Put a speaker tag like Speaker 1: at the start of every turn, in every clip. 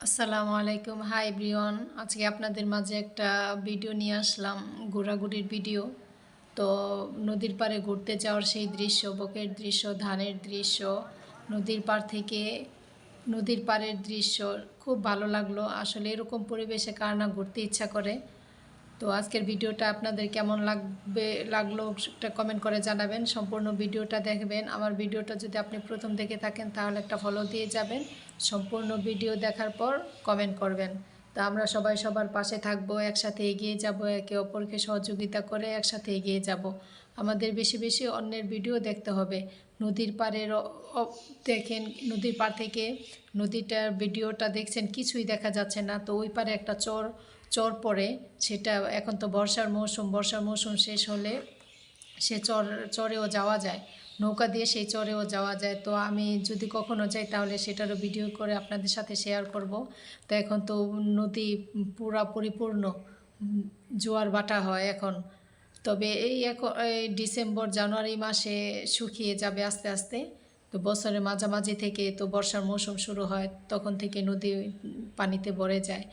Speaker 1: আসসালামু আলাইকুম। Hi everyone, আজকে আপনাদের মাঝে একটা ভিডিও নিয়ে আসলাম, ঘোরাঘুরির ভিডিও। তো নদীর পাড়ে ঘুরতে যাওয়ার সেই দৃশ্য, বকের দৃশ্য, ধানের দৃশ্য, নদীর পাড় থেকে নদীর পাড়ের দৃশ্য খুব ভালো লাগলো। আসলে এরকম পরিবেশে কার না ঘুরতে ইচ্ছা করে। তো আজকের ভিডিওটা আপনাদের কেমন লাগলো একটা কমেন্ট করে জানাবেন। সম্পূর্ণ ভিডিওটা দেখবেন। আমার ভিডিওটা যদি আপনি প্রথম দেখে থাকেন তাহলে একটা ফলো দিয়ে যাবেন। সম্পূর্ণ ভিডিও দেখার পর কমেন্ট করবেন। তো আমরা সবাই সবার পাশে থাকবো, একসাথে এগিয়ে যাব, একে অপরকে সহযোগিতা করে একসাথে এগিয়ে যাব। আমাদের বেশি বেশি অন্যের ভিডিও দেখতে হবে। নদীর পাড়ের দেখেন, নদীর পাড় থেকে নদীটার ভিডিওটা দেখছেন, কিছুই দেখা যাচ্ছে না। তো ওই পারে একটা চর পড়ে, সেটা এখন তো বর্ষার মৌসুম শেষ হলে সে চরেও যাওয়া যায়, নৌকা দিয়ে সেই চরেও যাওয়া যায়। তো আমি যদি কখনো যাই তাহলে সেটারও ভিডিও করে আপনাদের সাথে শেয়ার করব। তো এখন তো নদী পুরা পরিপূর্ণ, জোয়ার ভাটা হয় এখন। তবে এই ডিসেম্বর জানুয়ারি মাসে শুকিয়ে যাবে আস্তে আস্তে। তো বছরের মাঝামাঝি থেকে তো বর্ষার মৌসুম শুরু হয়, তখন থেকে নদী পানিতে ভরে যায়।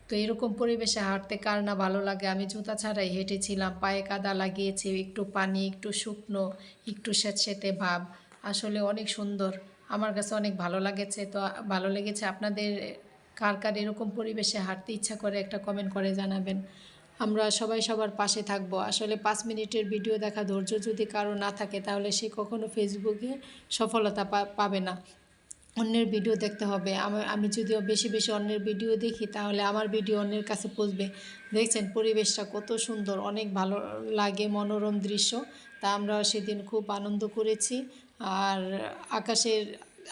Speaker 1: তো এরকম পরিবেশে হাঁটতে কার না ভালো লাগে। আমি জুতা ছাড়াই হেঁটেছিলাম, পায়ে কাদা লাগিয়েছি, একটু পানি, একটু শুকনো, একটু স্যাঁতস্যাঁতে ভাব। আসলে অনেক সুন্দর, আমার কাছে অনেক ভালো লেগেছে। তো ভালো লেগেছে আপনাদের কার কার এরকম পরিবেশে হাঁটতে ইচ্ছা করে একটা কমেন্ট করে জানাবেন। আমরা সবাই সবার পাশে থাকবো। আসলে 5 মিনিটের ভিডিও দেখা ধৈর্য যদি কারো না থাকে তাহলে সে কখনো ফেসবুকে সফলতা পাবে না। অন্যের ভিডিও দেখতে হবে। আমি যদিও বেশি বেশি অন্যের ভিডিও দেখি তাহলে আমার ভিডিও অন্যের কাছে পৌঁছবে। দেখছেন পরিবেশটা কত সুন্দর, অনেক ভালো লাগে, মনোরম দৃশ্য। তা আমরা সেদিন খুব আনন্দ করেছি। আর আকাশের,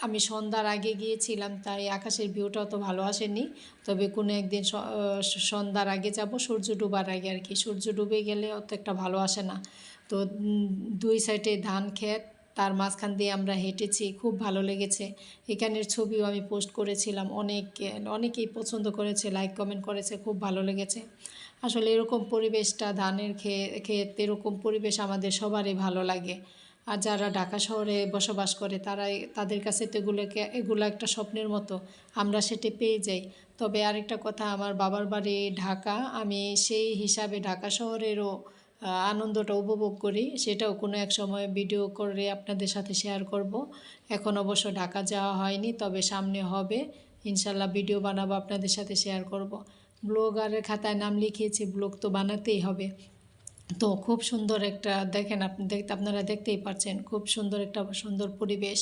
Speaker 1: আমি সন্ধ্যার আগে গিয়েছিলাম তাই আকাশের ভিউটা অত ভালো আসেনি। তবে কোনো একদিন সন্ধ্যার আগে যাব, সূর্য ডোবার আগে আর কি। সূর্য ডুবে গেলে অত একটা ভালো আসে না। তো দুই সাইডে ধান ক্ষেত, তার মাঝখান দিয়ে আমরা হেঁটেছি, খুব ভালো লেগেছে। এখানের ছবিও আমি পোস্ট করেছিলাম, অনেকেই পছন্দ করেছে, লাইক কমেন্ট করেছে, খুব ভালো লেগেছে। আসলে এরকম পরিবেশটা, ধানের ক্ষেত, এরকম পরিবেশ আমাদের সবারই ভালো লাগে। আর যারা ঢাকা শহরে বসবাস করে তাদের কাছে তো এগুলো একটা স্বপ্নের মতো, আমরা সেটা পেয়ে যাই। তবে আরেকটা কথা, আমার বাবার বাড়ি ঢাকা, আমি সেই হিসাবে ঢাকা শহরেরও আনন্দটা উপভোগ করি। সেটাও কোনো এক সময় ভিডিও করে আপনাদের সাথে শেয়ার করব। এখন অবশ্য ঢাকা যাওয়া হয়নি, তবে সামনে হবে ইনশাল্লাহ, ভিডিও বানাবো, আপনাদের সাথে শেয়ার করব। ব্লগারের খাতায় নাম লিখিয়েছি, ব্লগ তো বানাতেই হবে। তো খুব সুন্দর একটা, দেখেন আপনারা দেখতেই পাচ্ছেন, খুব সুন্দর পরিবেশ।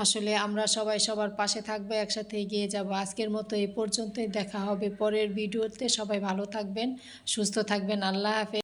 Speaker 1: আসলে আমরা সবাই সবার পাশে থাকবো, একসাথে এগিয়ে যাব। আজকের মতো এই পর্যন্তই, দেখা হবে পরের ভিডিওতে। সবাই ভালো থাকবেন, সুস্থ থাকবেন। আল্লাহ হাফেজ।